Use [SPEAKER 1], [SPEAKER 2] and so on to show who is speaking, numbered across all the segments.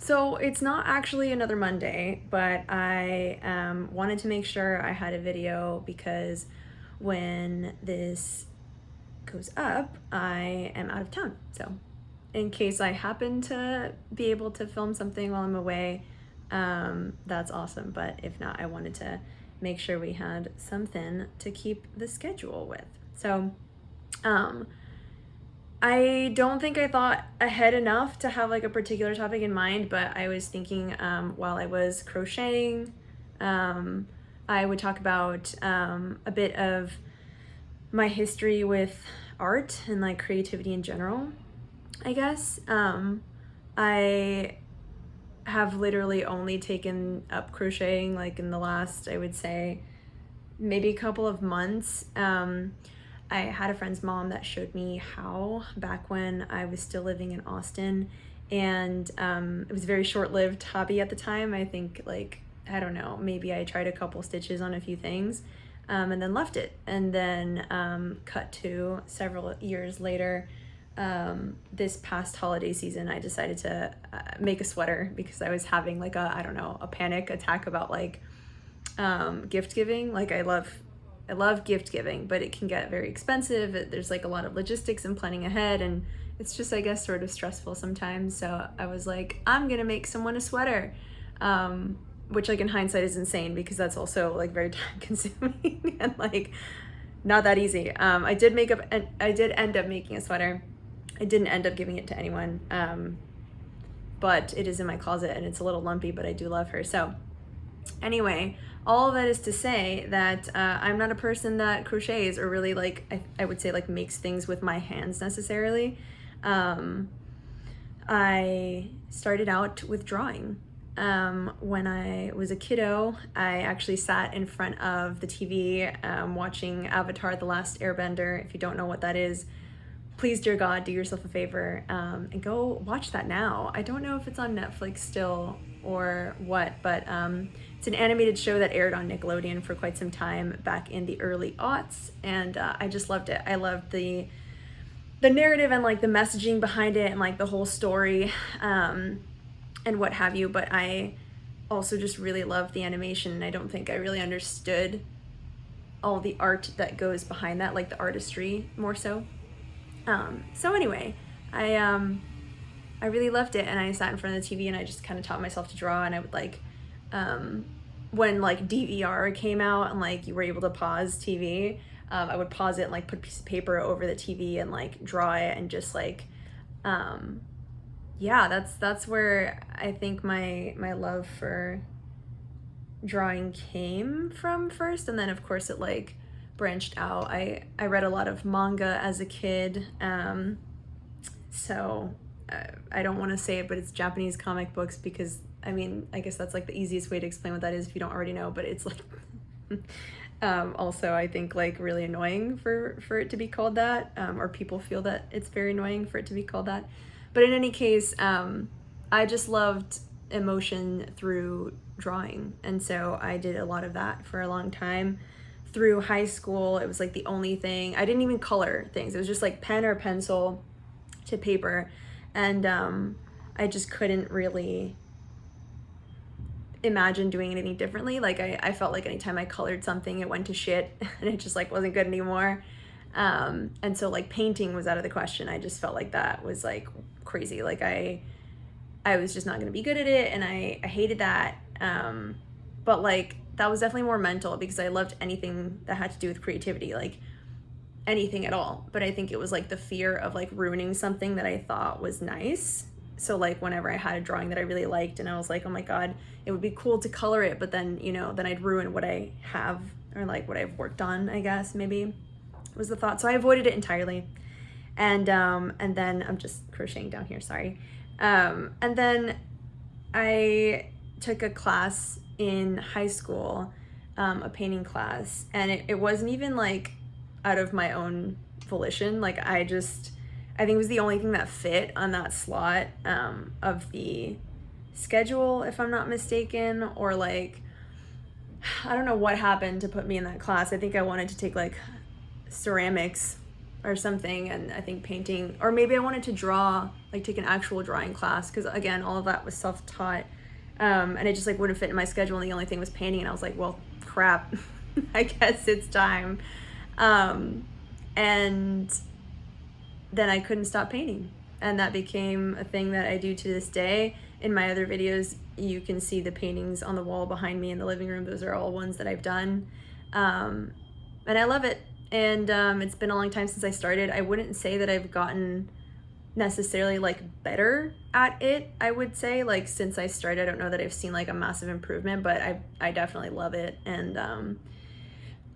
[SPEAKER 1] So it's not actually another Monday, but I wanted to make sure I had a video because when this goes up, I am out of town. So in case I happen to be able to film something while I'm away, that's awesome. But if not, I wanted to make sure we had something to keep the schedule with. So um, I don't think I thought ahead enough to have like a particular topic in mind, but I was thinking while I was crocheting, um, I would talk about a bit of my history with art and like creativity in general, I guess. I have literally only taken up crocheting like in the last, I would say, maybe a couple of months. I had a friend's mom that showed me how back when I was still living in Austin, and it was a very short-lived hobby at the time. I think like, I don't know, maybe I tried a couple stitches on a few things, and then left it. And then cut to several years later, this past holiday season, I decided to make a sweater because I was having like a, I don't know, a panic attack about like gift giving. Like I love gift giving, but it can get very expensive. There's like a lot of logistics and planning ahead, and it's just, I guess, sort of stressful sometimes. So I was like, I'm gonna make someone a sweater, which like in hindsight is insane because that's also like very time consuming and like not that easy. I did end up making a sweater. I didn't end up giving it to anyone, but it is in my closet and it's a little lumpy, but I do love her. So anyway, all of that is to say that I'm not a person that crochets or really like, I would say like makes things with my hands necessarily. I started out with drawing. When I was a kiddo, I actually sat in front of the TV watching Avatar: The Last Airbender. If you don't know what that is, please, dear God, do yourself a favor and go watch that now. I don't know if it's on Netflix still or what, but it's an animated show that aired on Nickelodeon for quite some time back in the early aughts, and I just loved it. I loved the narrative and like the messaging behind it and like the whole story and what have you, but I also just really loved the animation, and I don't think I really understood all the art that goes behind that, like the artistry more so. So anyway, I really loved it, and I sat in front of the TV and I just kind of taught myself to draw. And I would like when like DVR came out and like you were able to pause TV, I would pause it and like put a piece of paper over the TV and like draw it, and just like yeah, that's where I think my love for drawing came from first, and then of course it like branched out. I read a lot of manga as a kid, so I don't want to say it, but it's Japanese comic books because I mean, I guess that's like the easiest way to explain what that is if you don't already know, but it's like also I think like really annoying for it to be called that, or people feel that it's very annoying for it to be called that. But in any case, I just loved emotion through drawing, and so I did a lot of that for a long time. Through high school, it was like the only thing. I didn't even color things. It was just like pen or pencil to paper, and I just couldn't really imagine doing anything differently. Like I felt like anytime I colored something, it went to shit and it just like wasn't good anymore. And so like painting was out of the question. I just felt like that was like crazy. Like I was just not gonna be good at it, and I hated that. But like that was definitely more mental because I loved anything that had to do with creativity, like anything at all. But I think it was like the fear of like ruining something that I thought was nice. So like whenever I had a drawing that I really liked and I was like, oh my God, it would be cool to color it, but then, you know, then I'd ruin what I have, or like what I've worked on, I guess maybe was the thought. So I avoided it entirely. And then I'm just crocheting down here, sorry. And then I took a class in high school, a painting class, and it wasn't even like out of my own volition. Like I think it was the only thing that fit on that slot of the schedule, if I'm not mistaken, or like, I don't know what happened to put me in that class. I think I wanted to take like ceramics or something, and I think painting, or maybe I wanted to draw, like take an actual drawing class, because again, all of that was self-taught, and it just like wouldn't fit in my schedule, and the only thing was painting, and I was like, well, crap, I guess it's time. And then I couldn't stop painting, and that became a thing that I do to this day. In my other videos, you can see the paintings on the wall behind me in the living room. Those are all ones that I've done, and I love it. And it's been a long time since I started. I wouldn't say that I've gotten necessarily like better at it. I would say, like, since I started, I don't know that I've seen like a massive improvement, but I definitely love it, and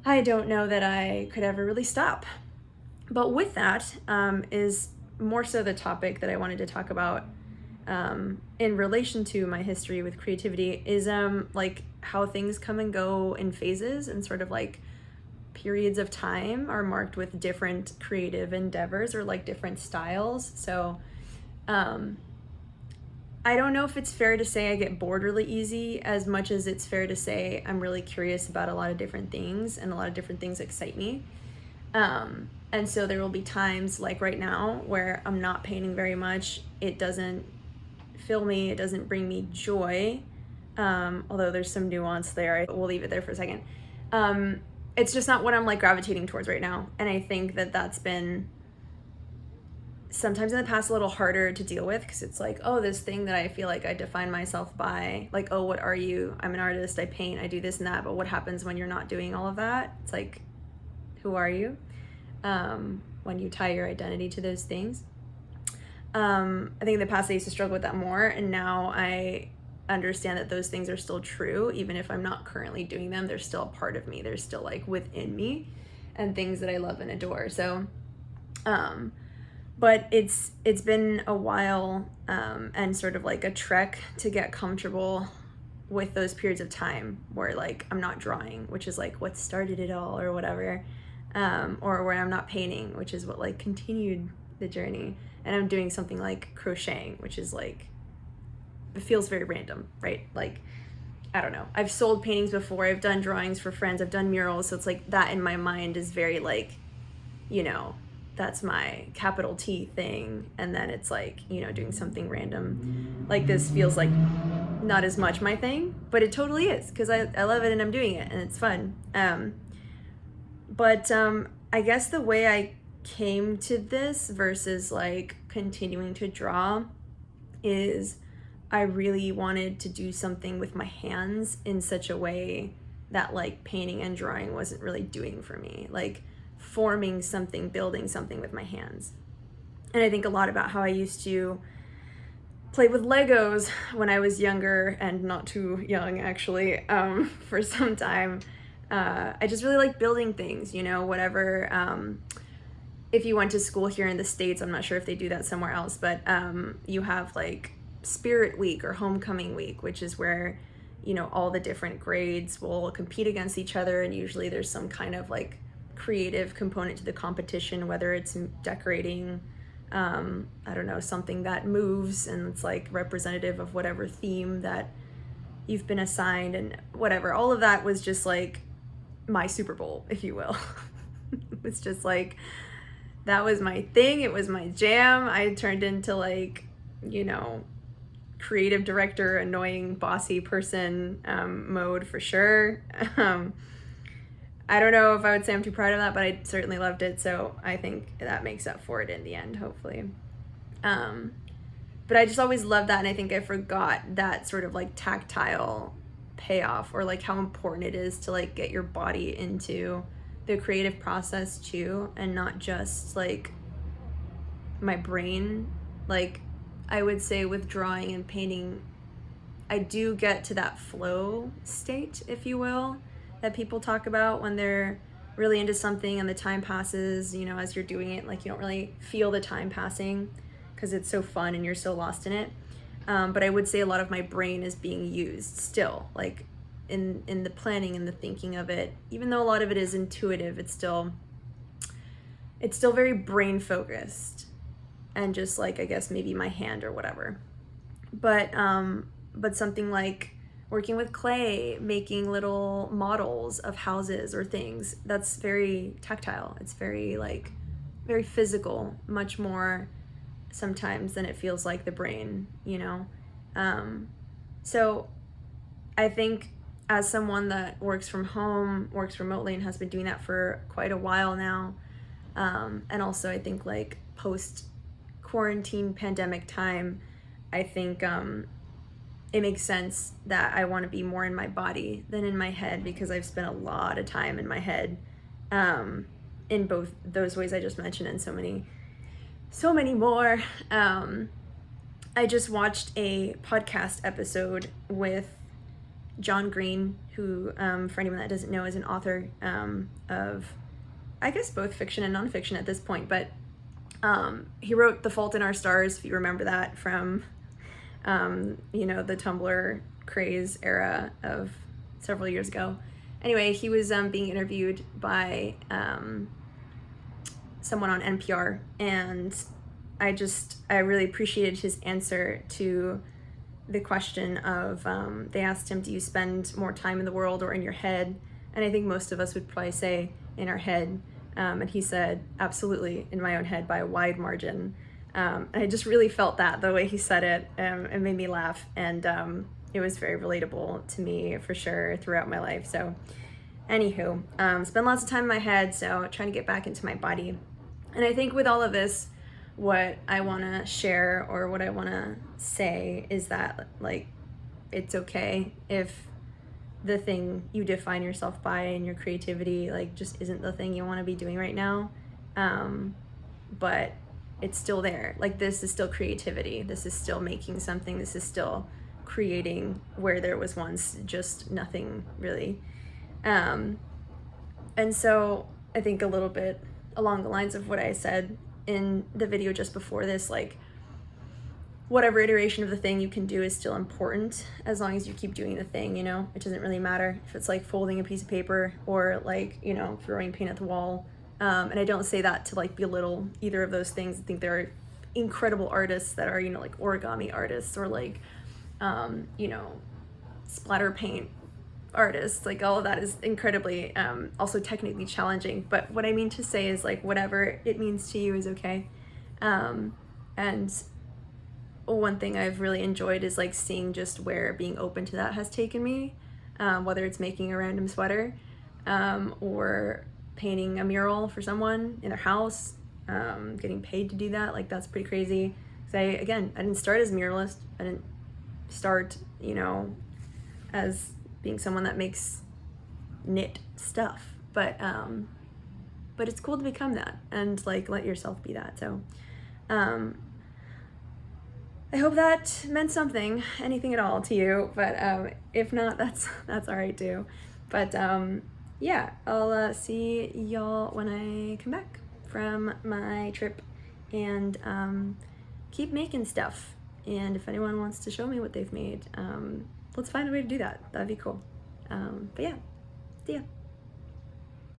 [SPEAKER 1] I don't know that I could ever really stop. But with that is more so the topic that I wanted to talk about in relation to my history with creativity is like how things come and go in phases, and sort of like periods of time are marked with different creative endeavors or like different styles. So I don't know if it's fair to say I get bored really easy, as much as it's fair to say I'm really curious about a lot of different things, and a lot of different things excite me. And so there will be times like right now where I'm not painting very much. It doesn't fill me, it doesn't bring me joy, although there's some nuance there. We'll leave it there for a second. It's just not what I'm like gravitating towards right now. And I think that that's been sometimes in the past a little harder to deal with, because it's like, oh, this thing that I feel like I define myself by, like, oh, what are you? I'm an artist, I paint, I do this and that, but what happens when you're not doing all of that? It's like, who are you? When you tie your identity to those things. I think in the past I used to struggle with that more, and now I understand that those things are still true. Even if I'm not currently doing them, they're still a part of me. They're still like within me, and things that I love and adore. So but it's been a while, and sort of like a trek to get comfortable with those periods of time where like I'm not drawing, which is like what started it all or whatever, or where I'm not painting, which is what like continued the journey, and I'm doing something like crocheting, which is like, it feels very random, right? Like, I don't know. I've sold paintings before, I've done drawings for friends, I've done murals, so it's like that in my mind is very like, you know, that's my capital T thing, and then it's like, you know, doing something random like this feels like not as much my thing, but it totally is, because I love it and I'm doing it and it's fun. But I guess the way I came to this versus like continuing to draw is I really wanted to do something with my hands in such a way that like painting and drawing wasn't really doing for me, like forming something, building something with my hands. And I think a lot about how I used to play with Legos when I was younger, and not too young actually, for some time. I just really like building things, you know, whatever. If you went to school here in the States, I'm not sure if they do that somewhere else, but you have like Spirit Week or Homecoming Week, which is where, you know, all the different grades will compete against each other, and usually there's some kind of like creative component to the competition, whether it's decorating, I don't know, something that moves and it's like representative of whatever theme that you've been assigned, and whatever. All of that was just like my Super Bowl, if you will. It was just like, that was my thing, it was my jam. I turned into like, you know, creative director, annoying bossy person mode for sure. I don't know if I would say I'm too proud of that, but I certainly loved it, so I think that makes up for it in the end, hopefully. But I just always loved that, and I think I forgot that sort of like tactile payoff, or like how important it is to like get your body into the creative process too, and not just like my brain. Like, I would say with drawing and painting, I do get to that flow state, if you will, that people talk about when they're really into something and the time passes, you know, as you're doing it, like you don't really feel the time passing because it's so fun and you're so lost in it. But I would say a lot of my brain is being used still, like in the planning and the thinking of it. Even though a lot of it is intuitive, it's still very brain focused, and just like, I guess maybe my hand or whatever. But something like working with clay, making little models of houses or things, that's very tactile. It's very like very physical, much more sometimes than it feels like the brain, you know? So I think as someone that works from home, works remotely, and has been doing that for quite a while now, and also I think like post quarantine pandemic time, I think it makes sense that I want to be more in my body than in my head, because I've spent a lot of time in my head, in both those ways I just mentioned and so many more. I just watched a podcast episode with John Green, who, for anyone that doesn't know, is an author of, I guess, both fiction and nonfiction at this point. But he wrote The Fault in Our Stars, if you remember that from, the Tumblr craze era of several years ago. Anyway, he was being interviewed by someone on NPR, and I really appreciated his answer to the question of, they asked him, do you spend more time in the world or in your head? And I think most of us would probably say in our head. And he said, absolutely, in my own head by a wide margin. And I just really felt that, the way he said it, it made me laugh. And it was very relatable to me for sure throughout my life. So anywho, spend lots of time in my head, so trying to get back into my body. And I think with all of this, what I want to share, or what I want to say, is that, like, it's okay if the thing you define yourself by and your creativity, like, just isn't the thing you want to be doing right now. But it's still there. Like, this is still creativity. This is still making something. This is still creating where there was once just nothing, really. And so I think a little bit along the lines of what I said in the video just before this, like, whatever iteration of the thing you can do is still important, as long as you keep doing the thing, It doesn't really matter if it's like folding a piece of paper or like, throwing paint at the wall. And I don't say that to like belittle either of those things. I think there are incredible artists that are, like origami artists, or like, splatter paint artists. Like, all of that is incredibly also technically challenging. But what I mean to say is, like, whatever it means to you is okay. And one thing I've really enjoyed is like seeing just where being open to that has taken me, whether it's making a random sweater, or painting a mural for someone in their house, getting paid to do that. Like, that's pretty crazy. So I didn't start as a muralist. I didn't start, as being someone that makes knit stuff, but it's cool to become that, and like let yourself be that. So I hope that meant something, anything at all, to you. But if not, that's all right too. But yeah, I'll see y'all when I come back from my trip, and keep making stuff. And if anyone wants to show me what they've made, let's find a way to do that. That'd be cool. But yeah, see ya.